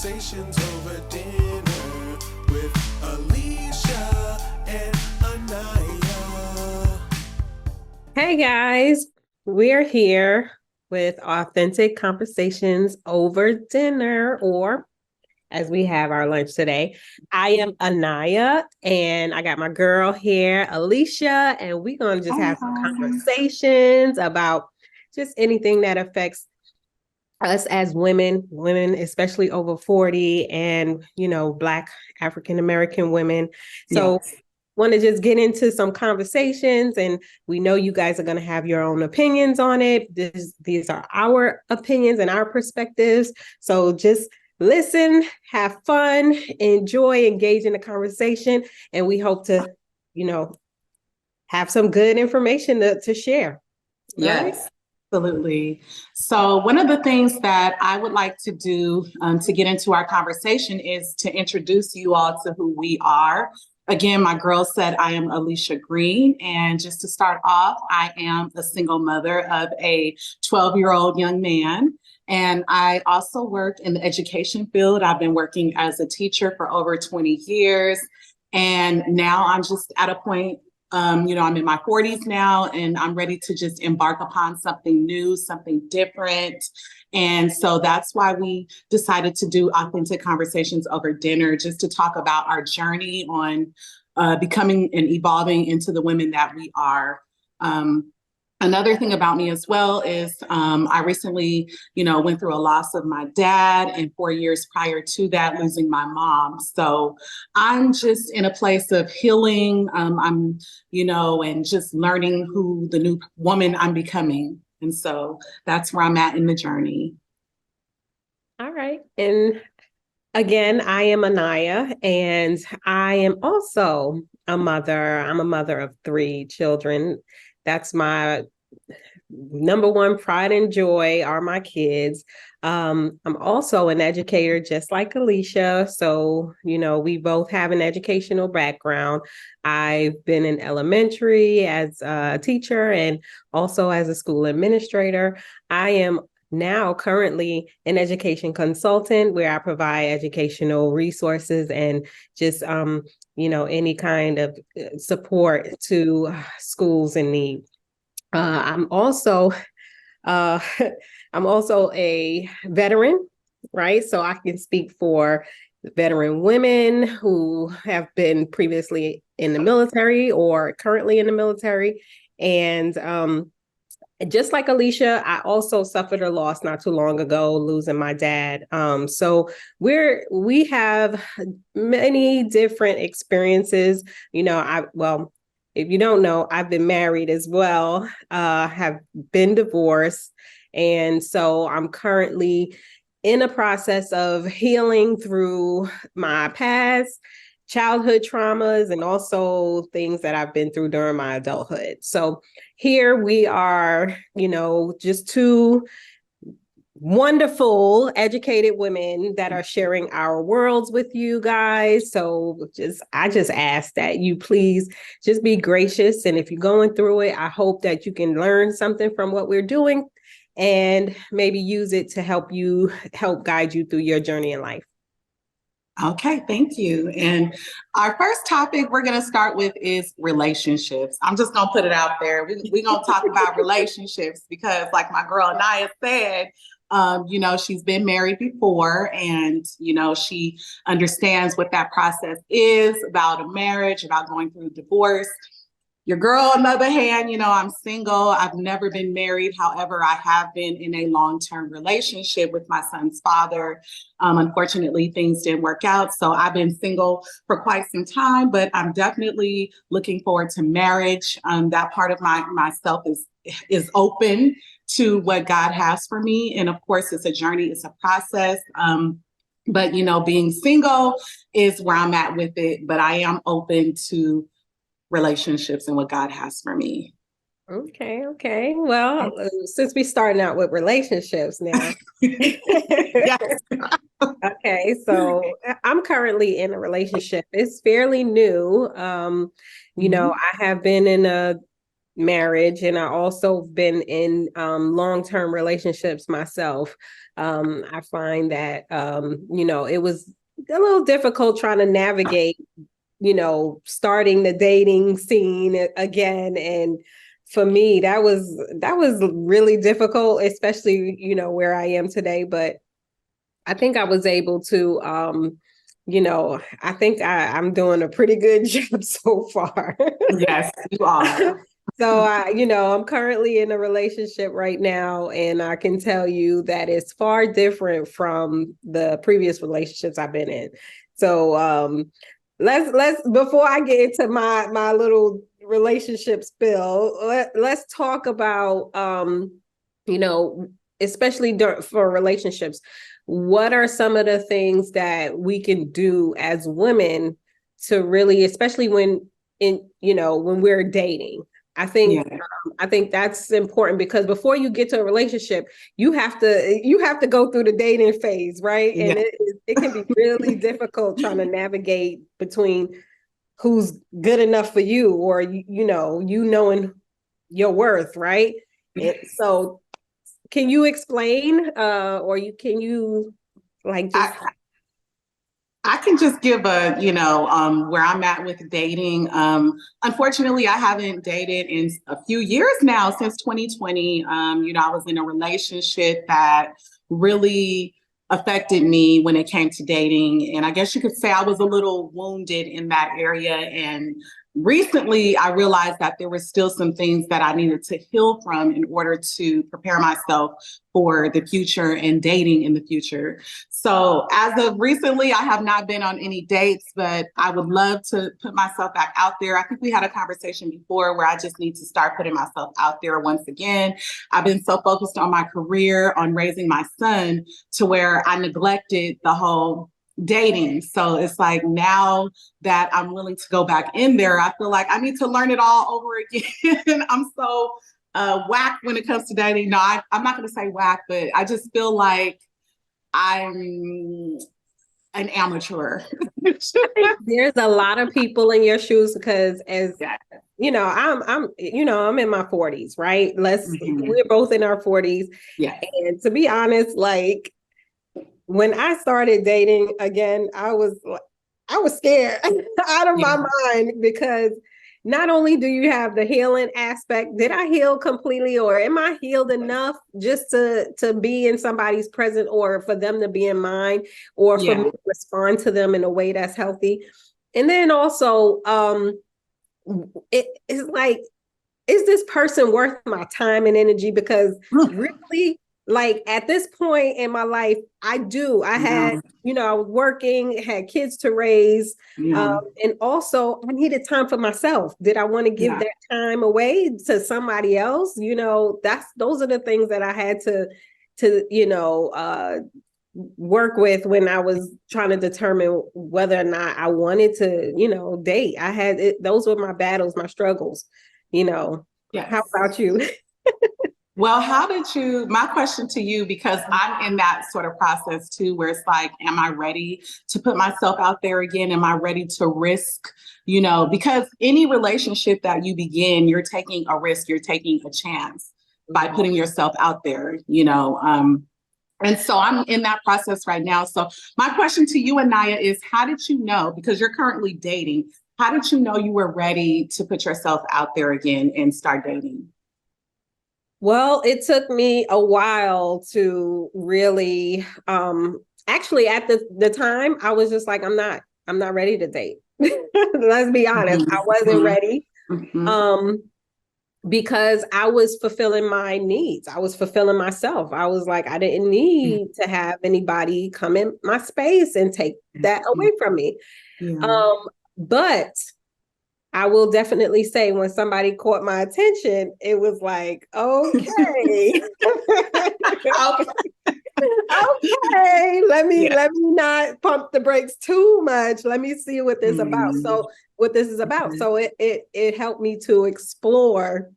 Conversations over dinner with Alicia and Aniyah. Hey guys, we're here with authentic conversations over dinner, or as we have our lunch today. I am Aniyah, and I got my girl here, Alicia, and we're going to just have some conversations about just anything that affects us as women, especially over 40, and, Black African American women. So, Yes. want to just get into some conversations, and we know you guys are going to have your own opinions on it. These are our opinions and our perspectives. So just listen, have fun, enjoy, engage in the conversation, and we hope to, have some good information to share. All right? Yes, absolutely. So one of the things that I would like to do to get into our conversation is to introduce you all to who we are. Again, my girl said I am Alicia Green. And just to start off, I am a single mother of a 12-year-old young man. And I also work in the education field. I've been working as a teacher for over 20 years. And now I'm just at a point, I'm in my 40s now, and I'm ready to just embark upon something new, something different. And so that's why we decided to do authentic conversations over dinner, just to talk about our journey on becoming and evolving into the women that we are. Another thing about me as well is I recently, went through a loss of my dad, and 4 years prior to that, losing my mom. So I'm just in a place of healing. And just learning who the new woman I'm becoming. And so that's where I'm at in the journey. All right. And again, I am Aniyah, and I am also a mother. I'm a mother of 3 children. That's my number one pride and joy are my kids. I'm also an educator, just like Alicia. So, we both have an educational background. I've been in elementary as a teacher and also as a school administrator. I am now currently an education consultant, where I provide educational resources and just any kind of support to schools in need. I'm also uh, I'm also a veteran, right? So I can speak for veteran women who have been previously in the military or currently in the military. And just like Alicia, I also suffered a loss not too long ago, losing my dad. So we have many different experiences. If you don't know, I've been married as well, have been divorced. And so I'm currently in a process of healing through my past childhood traumas and also things that I've been through during my adulthood. So here we are, just 2 wonderful educated women that are sharing our worlds with you guys. So I just ask that you please just be gracious. And if you're going through it, I hope that you can learn something from what we're doing and maybe use it to help guide you through your journey in life. Okay, thank you. And our first topic we're going to start with is relationships. I'm just going to put it out there. We're going to talk about relationships because, like my girl Aniyah said, she's been married before, and, she understands what that process is about a marriage, about going through divorce. Your girl, on the other hand, I'm single. I've never been married. However, I have been in a long-term relationship with my son's father. Unfortunately, things didn't work out. So I've been single for quite some time, but I'm definitely looking forward to marriage. That part of myself is open to what God has for me. And of course, it's a journey, it's a process. But being single is where I'm at with it. But I am open to relationships and what God has for me. Okay. Well, since we're starting out with relationships now. Yes. Okay, so I'm currently in a relationship. It's fairly new. I have been in a marriage, and I also been in long-term relationships myself. I find that, it was a little difficult trying to navigate, starting the dating scene again. And for me, that was really difficult, especially, where I am today. But I think I was able to, I think I'm doing a pretty good job so far. Yes, you are. So I'm currently in a relationship right now, and I can tell you that it's far different from the previous relationships I've been in. So let's before I get into my little relationship spill, let's talk about especially for relationships, what are some of the things that we can do as women to really, especially when we're dating. I think that's important, because before you get to a relationship, you have to go through the dating phase, right? And it can be really difficult trying to navigate between who's good enough for you, or you knowing your worth, right? So can you explain, can you like just I can just give where I'm at with dating. Unfortunately, I haven't dated in a few years now, since 2020. I was in a relationship that really affected me when it came to dating. And I guess you could say I was a little wounded in that area. And recently, I realized that there were still some things that I needed to heal from in order to prepare myself for the future and dating in the future. So as of recently, I have not been on any dates, but I would love to put myself back out there. I think we had a conversation before where I just need to start putting myself out there once again. I've been so focused on my career, on raising my son, to where I neglected the whole dating. So it's like, now that I'm willing to go back in there, I feel like I need to learn it all over again. I'm so whack when it comes to dating. No, I'm not going to say whack, but I just feel like I'm an amateur. There's a lot of people in your shoes, because I'm in my 40s, right? We're both in our 40s. Yeah. And to be honest, like, when I started dating again, I was scared out of my mind, because not only do you have the healing aspect, did I heal completely, or am I healed enough just to be in somebody's presence, or for them to be in mine, or for me to respond to them in a way that's healthy? And then also, it's like, is this person worth my time and energy? Because really, like, at this point in my life, I had, I was working, had kids to raise. And also I needed time for myself. Did I want to give that time away to somebody else? Those are the things that I had to work with when I was trying to determine whether or not I wanted to, date. Those were my battles, my struggles, How about you? Well, my question to you, because I'm in that sort of process too, where it's like, am I ready to put myself out there again? Am I ready to risk, because any relationship that you begin, you're taking a risk, you're taking a chance by putting yourself out there, and so I'm in that process right now. So my question to you, Aniyah, is how did you know, because you're currently dating, how did you know you were ready to put yourself out there again and start dating? Well, it took me a while to really, actually at the time, I was just like, I'm not ready to date. Let's be honest. I wasn't ready. Because I was fulfilling my needs. I was fulfilling myself. I was like, I didn't need to have anybody come in my space and take that away from me. But I will definitely say, when somebody caught my attention, it was like, okay. Okay, let me not pump the brakes too much. Let me see what this about. So what this is about. So it helped me to explore,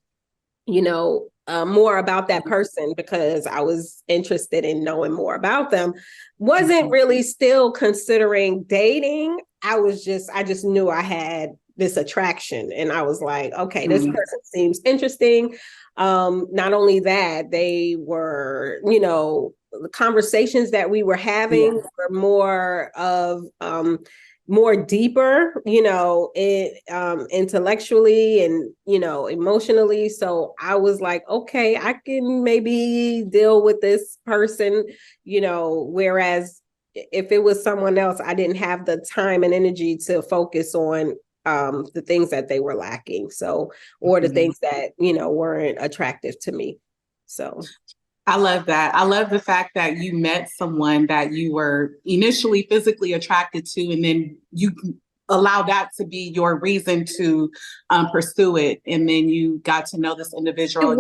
more about that person, because I was interested in knowing more about them. Wasn't really still considering dating. I just knew I had this attraction, and I was like, okay, this person seems interesting. Not only that, they were, the conversations that we were having were more deeper, intellectually and, emotionally. So I was like, okay, I can maybe deal with this person, whereas if it was someone else, I didn't have the time and energy to focus on the things that they were lacking. So, or the things that, weren't attractive to me. So I love that. I love the fact that you met someone that you were initially physically attracted to, and then you allow that to be your reason to pursue it. And then you got to know this individual.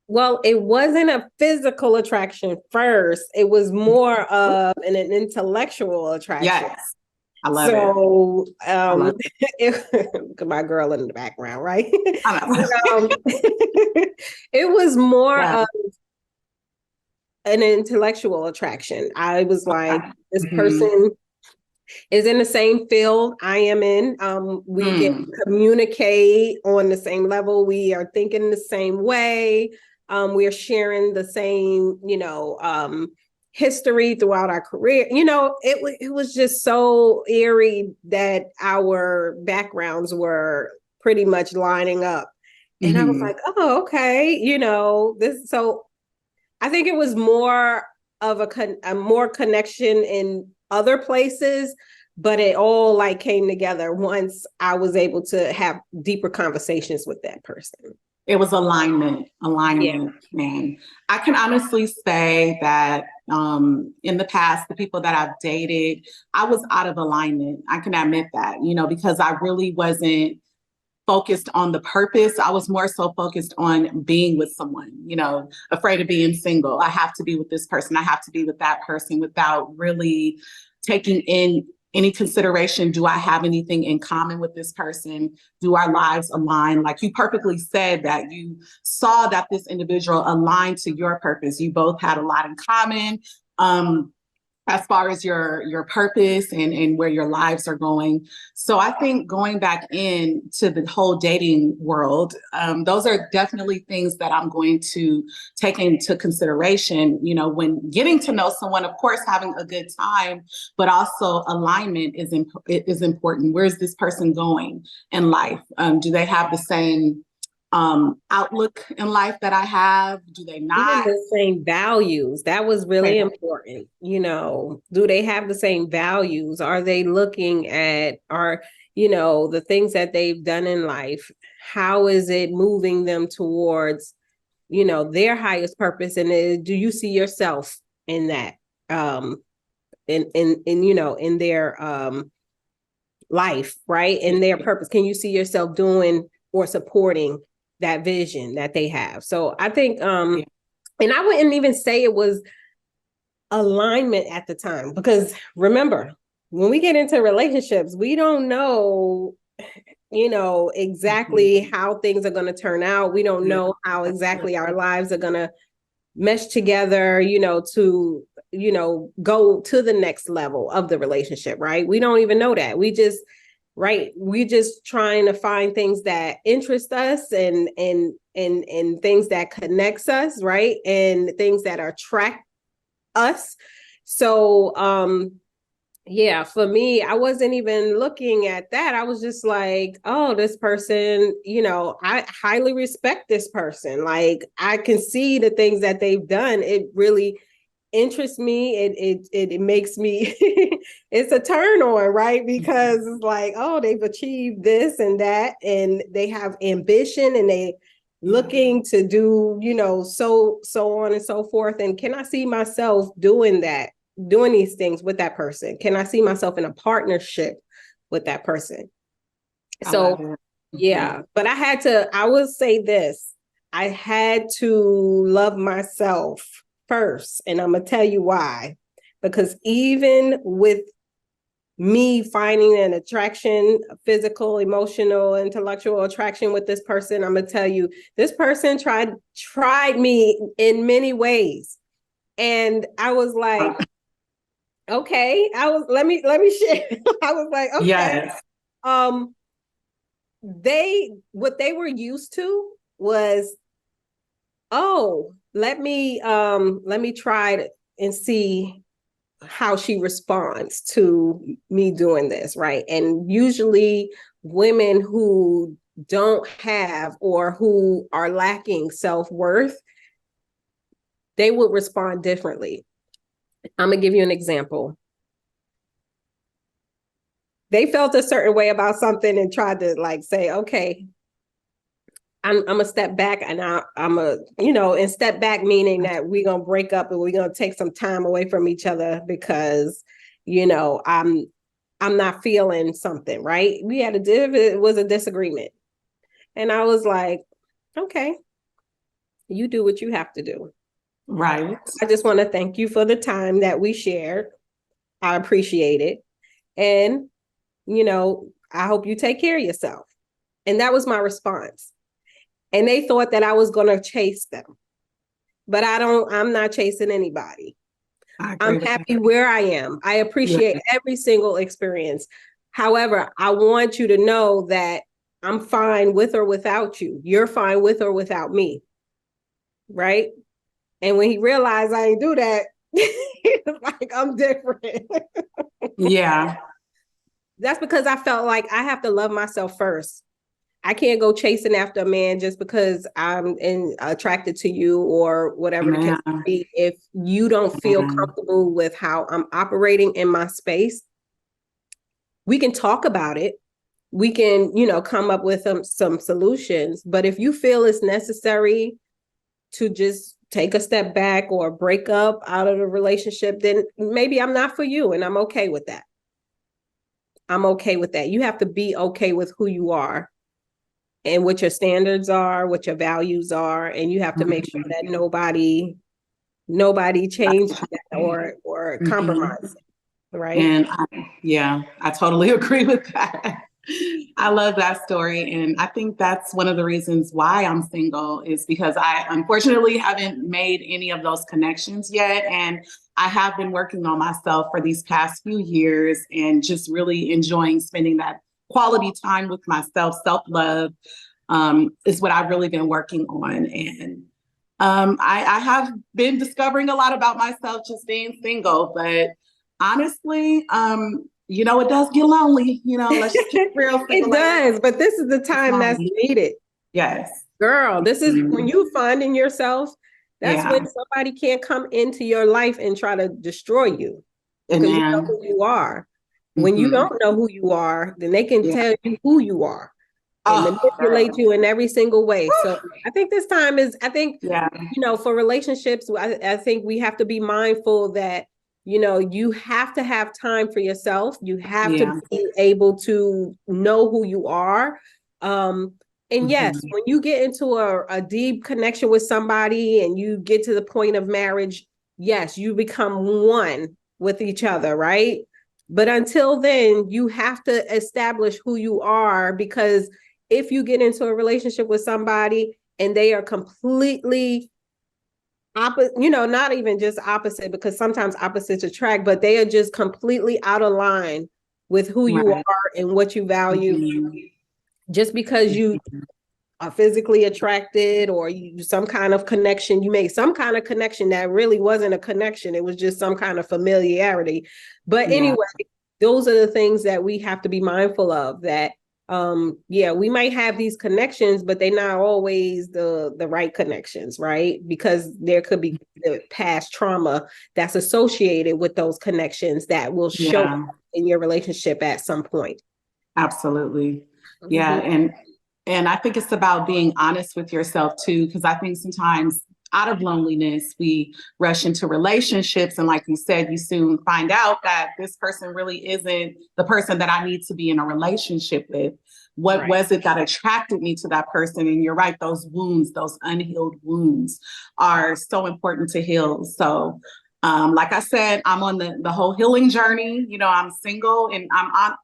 Well, it wasn't a physical attraction first. It was more of an intellectual attraction. Yes. I love it. My girl in the background, right? I know. It was more of an intellectual attraction. I was like, this person is in the same field I am in. We can communicate on the same level. We are thinking the same way. We are sharing the same, history throughout our career. It was just so eerie that our backgrounds were pretty much lining up. And I was like, oh, okay, this. So I think it was more of a more connection in other places, but it all like came together once I was able to have deeper conversations with that person. It was alignment, man. I can honestly say that in the past, the people that I've dated, I was out of alignment. I can admit that, because I really wasn't focused on the purpose. I was more so focused on being with someone, afraid of being single. I have to be with this person. I have to be with that person, without really taking in any consideration. Do I have anything in common with this person? Do our lives align? Like you perfectly said, that you saw that this individual aligned to your purpose. You both had a lot in common. As far as your purpose and where your lives are going. So I think going back into the whole dating world, those are definitely things that I'm going to take into consideration, when getting to know someone. Of course, having a good time, but also alignment is important. Where's this person going in life? Do they have the same outlook in life that I have? Do they not? Even the same values. That was really important. Do they have the same values? Are they looking at the things that they've done in life? How is it moving them towards, their highest purpose? And do you see yourself in that? In their life, right? In their purpose. Can you see yourself doing or supporting that vision that they have? So I think, and I wouldn't even say it was alignment at the time, because remember, when we get into relationships, we don't know, exactly how things are going to turn out. We don't know how exactly our lives are going to mesh together, to, go to the next level of the relationship, right? We don't even know that. We just trying to find things that interest us and things that connects us, right? And things that attract us. So for me, I wasn't even looking at that. I was just like, oh, this person, I highly respect this person. Like I can see the things that they've done. It really interests me. It makes me it's a turn on, right? Because it's like, oh, they've achieved this and that, and they have ambition, and they looking to do, so on and so forth. And can I see myself doing these things with that person? Can I see myself in a partnership with that person? So but I would say this, I had to love myself first. And I'm going to tell you why. Because even with me finding an attraction, physical, emotional, intellectual attraction with this person, I'm going to tell you, this person tried me in many ways. And I was like, okay, let me share. I was like, okay. Yes. What they were used to was, oh, let me try and see how she responds to me doing this, right? And usually women who don't have or who are lacking self-worth, they would respond differently. I'm gonna give you an example. They felt a certain way about something and tried to like say, okay, I'm gonna step back and I'm a, and step back meaning that we're gonna break up and we're gonna take some time away from each other because, I'm not feeling something, right? It was a disagreement. And I was like, okay, you do what you have to do. Right. I just want to thank you for the time that we shared. I appreciate it. And, I hope you take care of yourself. And that was my response. And they thought that I was going to chase them. But I'm not chasing anybody. I'm happy where I am. I appreciate every single experience. However, I want you to know that I'm fine with or without you. You're fine with or without me. Right? And when he realized I didn't do that, he was like, I'm different. Yeah. That's because I felt like I have to love myself first. I can't go chasing after a man just because I'm attracted to you or whatever the case may be. If you don't feel comfortable with how I'm operating in my space, we can talk about it. We can, come up with some solutions. But if you feel it's necessary to just take a step back or break up out of the relationship, then maybe I'm not for you. And I'm okay with that. I'm okay with that. You have to be okay with who you are and what your standards are, what your values are, and you have to make sure that nobody changes that or compromise, right? And I totally agree with that. I love that story. And I think that's one of the reasons why I'm single is because I unfortunately haven't made any of those connections yet. And I have been working on myself for these past few years and just really enjoying spending that quality time with myself. Self-love is what I've really been working on. And I have been discovering a lot about myself just being single, but honestly, it does get lonely, let's just get real. It does, but this is the time that's needed. Yes. Girl, this is when you finding yourself, that's when somebody can't come into your life and try to destroy you because you know who you are. When you don't know who you are, then they can tell you who you are and manipulate you in every single way. So I think this time is, for relationships, I think we have to be mindful that, you have to have time for yourself. You have to be able to know who you are. And yes, when you get into a deep connection with somebody and you get to the point of marriage, yes, you become one with each other, right? But until then, you have to establish who you are, because if you get into a relationship with somebody and they are completely opposite, not even just opposite, because sometimes opposites attract, but they are just completely out of line with who you are and what you value. Just because you are physically attracted or you some kind of connection, you made some kind of connection that really wasn't a connection. It was just some kind of familiarity. But anyway, those are the things that we have to be mindful of, that we might have these connections, but they're not always the right connections, right? Because there could be the past trauma that's associated with those connections that will show up in your relationship at some point. Absolutely. Yeah. And I think it's about being honest with yourself too, because I think sometimes out of loneliness, we rush into relationships. And like you said, you soon find out that this person really isn't the person that I need to be in a relationship with. What was it that attracted me to that person? And you're right, those wounds, those unhealed wounds are so important to heal. So like I said, I'm on the whole healing journey. I'm single and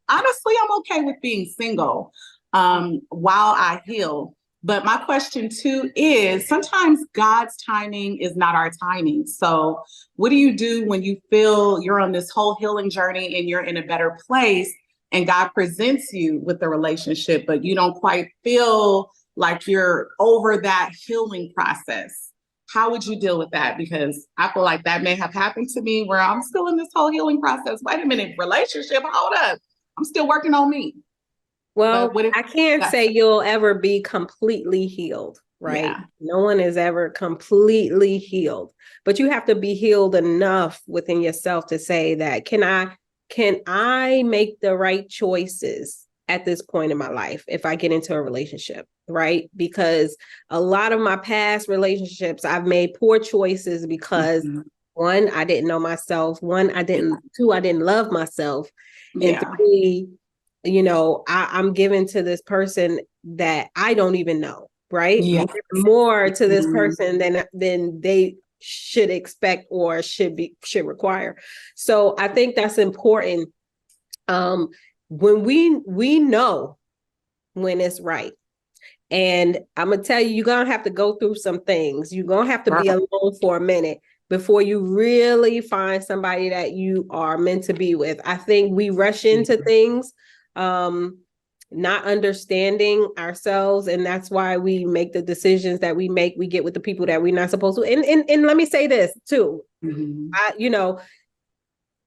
honestly, I'm okay with being single while I heal. But my question too is sometimes God's timing is not our timing. So what do you do when you feel you're on this whole healing journey and you're in a better place and God presents you with the relationship, but you don't quite feel like you're over that healing process? how would you deal with that? Because I feel like that may have happened to me where I'm still in this whole healing process. Wait a minute, relationship, hold up. I'm still working on me. Well, But what if I can't say you'll ever be completely healed, right? Yeah. No one is ever completely healed, but you have to be healed enough within yourself to say that, can I make the right choices at this point in my life if I get into a relationship, right? Because a lot of my past relationships, I've made poor choices because one, I didn't know myself. Two, I didn't love myself. And Yeah. three, I'm given to this person that I don't even know, right? Yeah. More to this person than they should expect or should require. So I think that's important. When we know when it's right. And I'm gonna tell you, you're gonna have to go through some things. You're gonna have to be alone for a minute before you really find somebody that you are meant to be with. I think we rush into things, not understanding ourselves, and that's why we make the decisions that we make. We get with the people that we're not supposed to. And let me say this too.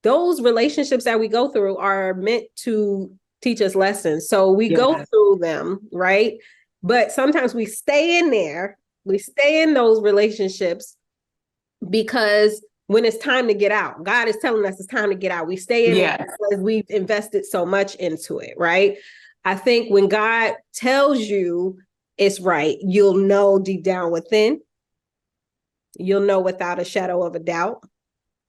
Those relationships that we go through are meant to teach us lessons. So we go through them, right? But sometimes we stay in there, we stay in those relationships because when it's time to get out, God is telling us it's time to get out. We stay in it because we've invested so much into it, right? I think when God tells you it's right, you'll know deep down within, you'll know without a shadow of a doubt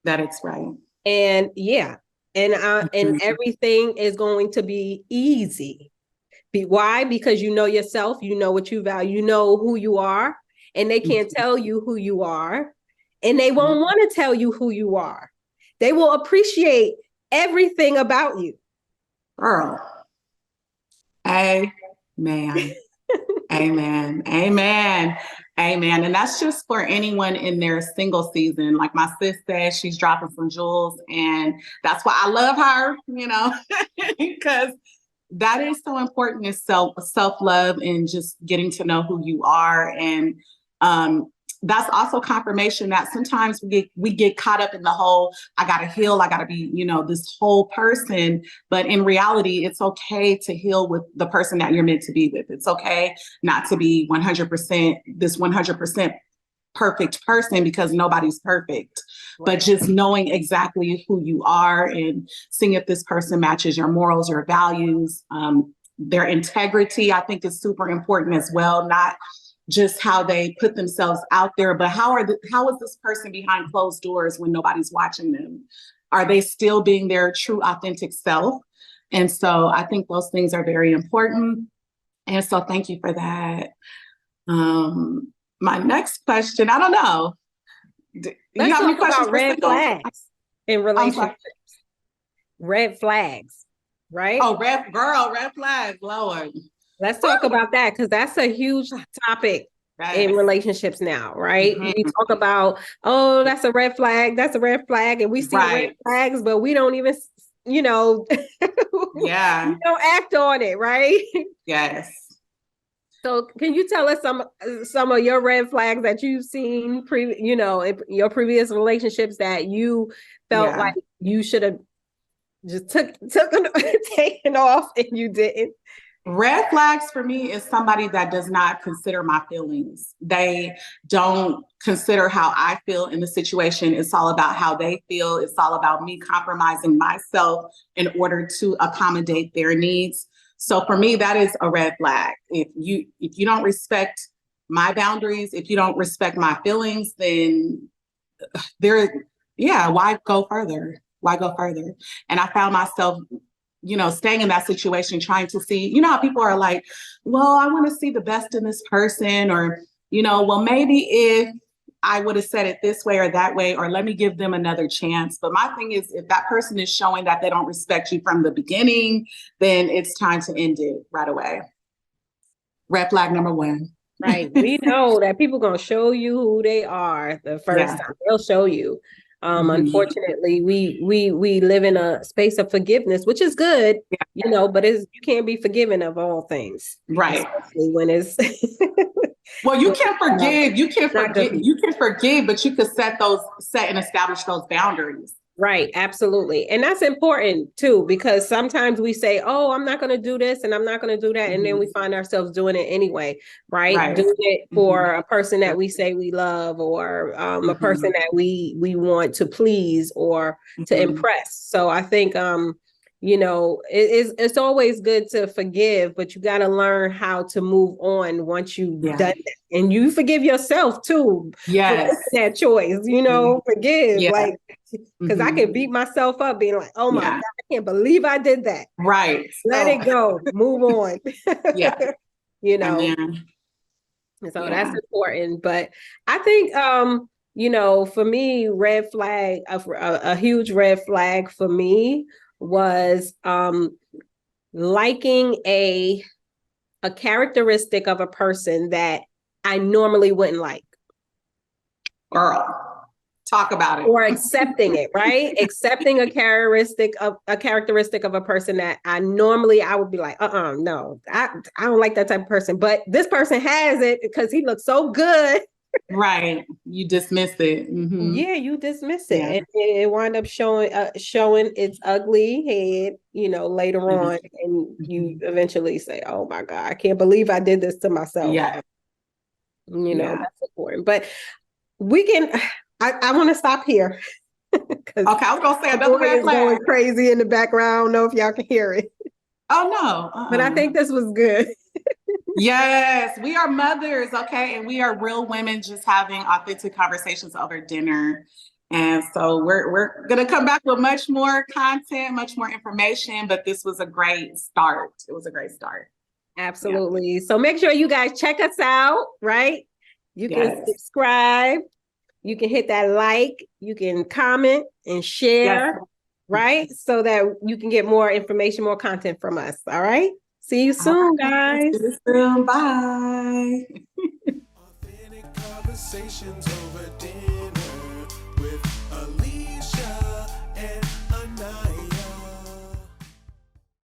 that it's right. And and everything is going to be easy. Why? Because you know yourself, you know what you value, you know who you are, and they can't tell you who you are, and they won't want to tell you who you are. They will appreciate everything about you. Girl. Amen. Amen. Amen. Amen. And that's just for anyone in their single season. Like my sis said, she's dropping some jewels. And that's why I love her, because that is so important, is self-love and just getting to know who you are. And that's also confirmation that sometimes we get caught up in the whole, I gotta heal, I gotta be, this whole person. But in reality, it's okay to heal with the person that you're meant to be with. It's okay not to be 100% this 100% perfect person, because nobody's perfect. Right. But just knowing exactly who you are and seeing if this person matches your morals, your values, their integrity, I think is super important as well. Not just how they put themselves out there, but how is this person behind closed doors when nobody's watching them? Are they still being their true, authentic self? And so I think those things are very important. And so thank you for that. My next question, I don't know. Let's talk about red flags in relationships. Red flags, right? Oh, red flags, Lord. Let's talk about that, because that's a huge topic in relationships now, right? We talk about, oh, that's a red flag, and we see red flags, but we don't even, we don't act on it, right? Yes. So can you tell us some of your red flags that you've seen in your previous relationships that you felt like you should have just taken off and you didn't? Red flags for me is somebody that does not consider my feelings. They don't consider how I feel in the situation. It's all about how they feel. It's all about me compromising myself in order to accommodate their needs. So for me, that is a red flag. If you don't respect my boundaries, if you don't respect my feelings, then why go further? Why go further? And I found myself staying in that situation, trying to see, how people are like, well, I want to see the best in this person, or, well, maybe if I would have said it this way or that way, or let me give them another chance. But my thing is, if that person is showing that they don't respect you from the beginning, then it's time to end it right away. Red flag number one. Right. We know that people going to show you who they are the first time. They'll show you. Unfortunately, we live in a space of forgiveness, which is good, but you can't be forgiven of all things, right? Especially when it's Well, you can forgive, Not good people. you can forgive, but you could set and establish those boundaries. Right, absolutely. And that's important too, because sometimes we say, oh, I'm not going to do this and I'm not going to do that. And then we find ourselves doing it anyway, right? Doing it for a person that we say we love, or a person that we want to please or to impress. So I think, you know, it's always good to forgive, but you got to learn how to move on once you've done that. And you forgive yourself too. Yes. For that choice, you know, forgive. Yeah. Like, because I can beat myself up being like, oh my God, I can't believe I did that. Right. Let it go. Move on. Yeah. You know. So that's important. But I think you know, for me, red flag, a huge red flag for me was liking a characteristic of a person that I normally wouldn't like. Girl, talk about it. Or accepting it, right? Accepting a characteristic of a person that I would be like, no, I don't like that type of person. But this person has it because he looks so good. Right. You dismiss it. Yeah, you dismiss it. And it wound up showing its ugly head, you know, later on. And you eventually say, oh my God, I can't believe I did this to myself. Yeah. You know, that's important. But we can, I want to stop here. Okay, I was going to say another red flag. Going crazy in the background. I don't know if y'all can hear it. Oh, no. But I think this was good. Yes, we are mothers, okay? And we are real women just having authentic conversations over dinner. And so we're going to come back with much more content, much more information, but this was a great start. It was a great start. Absolutely. Yeah. So make sure you guys check us out, right? You can subscribe. You can hit that like. You can comment and share, right? So that you can get more information, more content from us. All right? See you soon, guys. See you soon. Bye. Authentic conversations over dinner with Alicia.